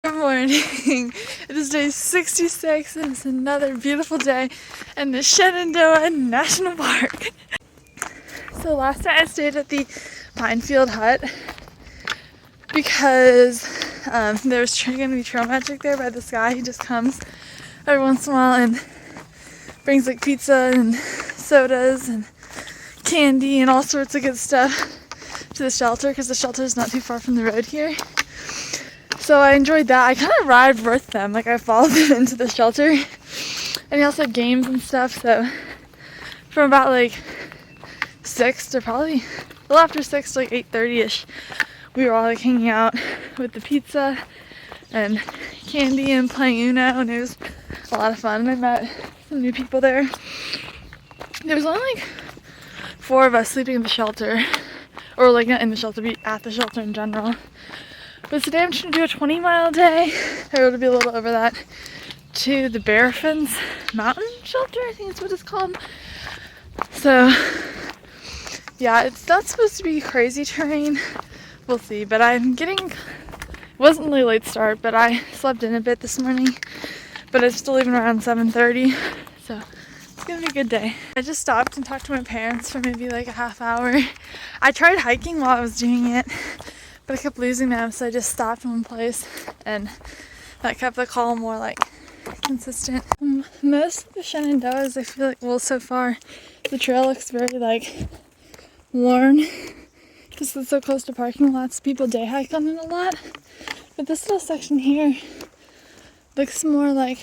Good morning. It is day 66 and it's another beautiful day in the Shenandoah National Park. So last night I stayed at the Pinefield Hut because there's going to be trail magic there by this guy. He just comes every once in a while and brings like pizza and sodas and candy and all sorts of good stuff to the shelter because the shelter is not too far from the road here. So I enjoyed that. I kind of ride with them, like I followed them into the shelter. And he also had games and stuff, so from about like 6 to probably a little after 6 to like 8:30ish, we were all like hanging out with the pizza and candy and playing Uno, and it was a lot of fun. And I met some new people there. There was only like 4 of us sleeping in the shelter, or like not in the shelter, but at the shelter in general. But today I'm trying to do a 20-mile day, or it'll be a little over that, to the Bearfins Mountain Shelter, I think is what it's called. So yeah, it's not supposed to be crazy terrain. We'll see, but I'm getting, it wasn't really late start, but I slept in a bit this morning, but I'm still leaving around 7:30, so it's gonna be a good day. I just stopped and talked to my parents for maybe like a half hour. I tried hiking while I was doing it, but I kept losing them, so I just stopped in one place, and that kept the call more like consistent. Most of the Shenandoahs, I feel like, well, so far, the trail looks very like worn, because it's so close to parking lots. People day hike on it a lot, but this little section here looks more like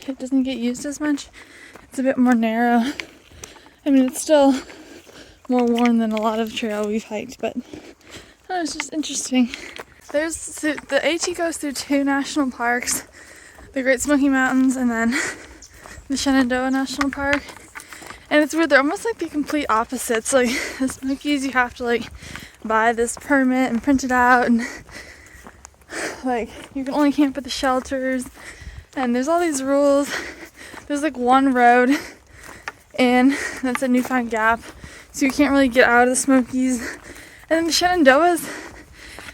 it doesn't get used as much. It's a bit more narrow. I mean, it's still more worn than a lot of trail we've hiked, but oh, it's just interesting. The AT goes through 2 national parks, the Great Smoky Mountains and then the Shenandoah National Park. And it's weird, they're almost like the complete opposites. Like the Smokies, you have to like buy this permit and print it out, and like you can only camp at the shelters, and there's all these rules. There's like one road in that's a Newfound Gap, so you can't really get out of the Smokies. And then the Shenandoahs,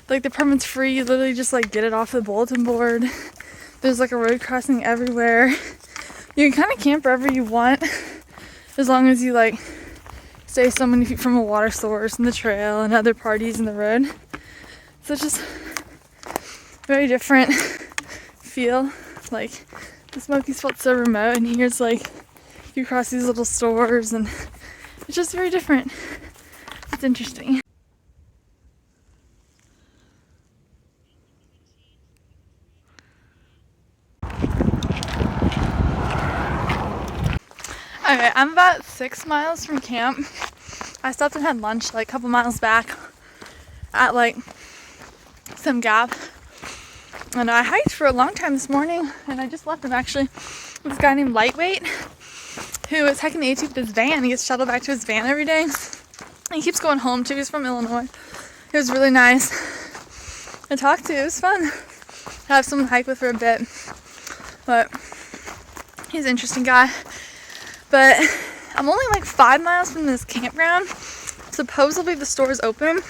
like the permit's free, you literally just like get it off the bulletin board. There's like a road crossing everywhere. You can kind of camp wherever you want, as long as you like stay so many feet from a water source and the trail and other parties in the road. So it's just very different feel. Like the Smokies felt so remote, and here's like you cross these little stores, and it's just very different. It's interesting. Okay, I'm about 6 miles from camp. I stopped and had lunch like a couple miles back at like some gap. And I hiked for a long time this morning, and I just left him actually with this guy named Lightweight, who is hiking the AT with his van. He gets shuttled back to his van every day. And he keeps going home too. He's from Illinois. It was really nice to talk to. It was fun to have someone hike with for a bit. But he's an interesting guy. But I'm only like 5 miles from this campground. Supposedly the store is open,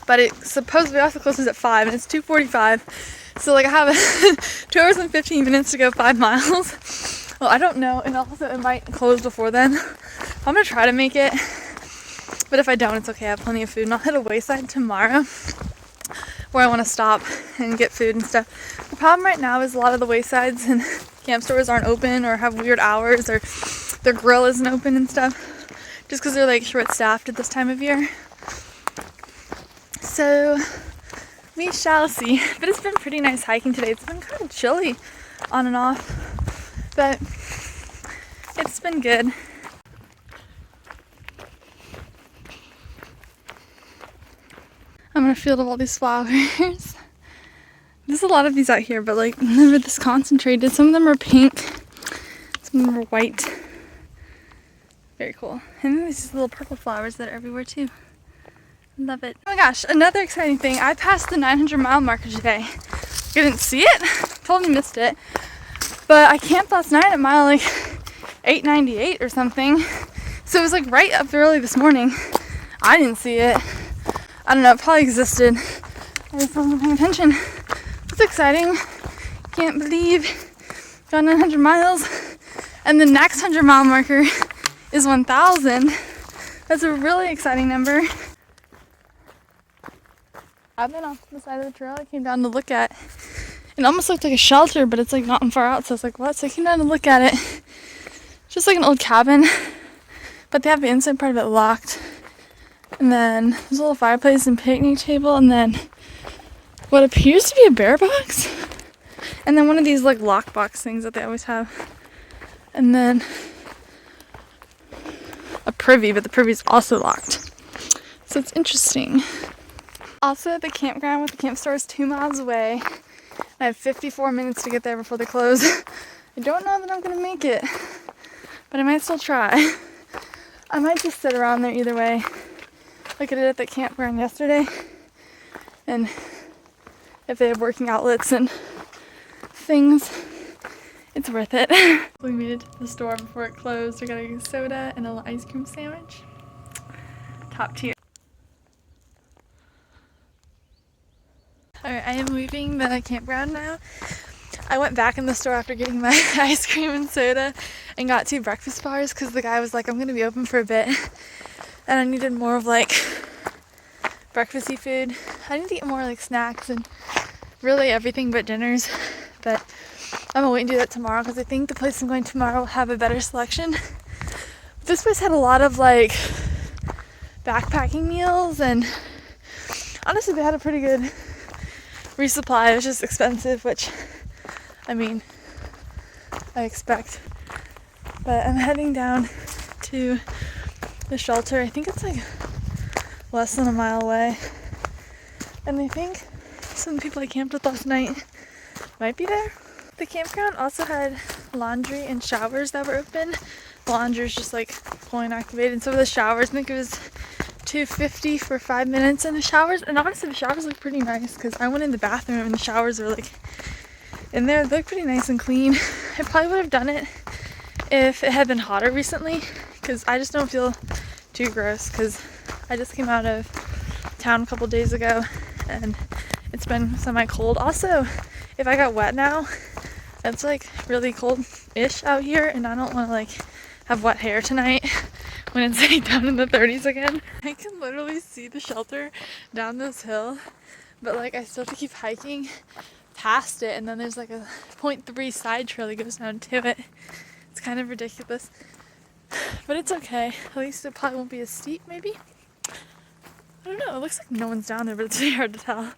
but it supposedly also closes at 5, and it's 2:45. So like I have 2 hours and 15 minutes to go 5 miles. Well, I don't know, and also it might close before then. I'm gonna try to make it, but if I don't, it's okay. I have plenty of food, and I'll hit a wayside tomorrow where I want to stop and get food and stuff. The problem right now is a lot of the waysides and camp stores aren't open, or have weird hours, or their grill isn't open and stuff, just because they're like short-staffed at this time of year. So we shall see. But it's been pretty nice hiking today. It's been kind of chilly on and off, but it's been good. I'm in a field of all these flowers. There's a lot of these out here, but like they're this concentrated. Some of them are pink, some of them are white. Very cool. And then there's these little purple flowers that are everywhere too. Love it. Oh my gosh, another exciting thing. I passed the 900-mile marker today. I didn't see it, totally missed it. But I camped last night at mile like 898 or something. So it was like right up early this morning. I didn't see it. I don't know, it probably existed. I just wasn't paying attention. It's exciting. Can't believe gone 900 miles. And the next 100-mile marker is 1,000. That's a really exciting number. I've been off the side of the trail I came down to look at. It almost looked like a shelter, but it's like not far out, so I was like, what? So I came down to look at it. Just like an old cabin, but they have the inside part of it locked. And then there's a little fireplace and picnic table, and then what appears to be a bear box. And then one of these like lockbox things that they always have. And then a privy, but the privy's also locked. So it's interesting. Also at the campground with the camp store is 2 miles away. I have 54 minutes to get there before they close. I don't know that I'm gonna make it, but I might still try. I might just sit around there either way, like I did at the campground yesterday. And if they have working outlets and things, it's worth it. We made it to the store before it closed. We got a soda and an ice cream sandwich. Top tier. Alright, I am leaving the campground now. I went back in the store after getting my ice cream and soda and got 2 breakfast bars because the guy was like, I'm gonna be open for a bit and I needed more of like breakfasty food. I need to get more like snacks and really everything but dinners, but I'm gonna wait and do that tomorrow because I think the place I'm going tomorrow will have a better selection. This place had a lot of like backpacking meals, and honestly they had a pretty good resupply. It was just expensive, which I mean I expect. But I'm heading down to the shelter. I think it's like less than a mile away, and I think some of the people I camped with last night might be there. The campground also had laundry and showers that were open. The laundry is just like coin activated. So the showers, I think it was $2.50 for 5 minutes in the showers. And honestly, the showers look pretty nice because I went in the bathroom and the showers were like in there. They look pretty nice and clean. I probably would have done it if it had been hotter recently because I just don't feel too gross because I just came out of town a couple days ago and it's been semi-cold. Also, if I got wet now, it's like really cold-ish out here and I don't want to like have wet hair tonight when it's like down in the 30s again. I can literally see the shelter down this hill, but like I still have to keep hiking past it, and then there's like a 0.3 side trail that goes down to it. It's kind of ridiculous, but it's okay. At least it probably won't be as steep, maybe. I don't know, it looks like no one's down there, but it's really hard to tell.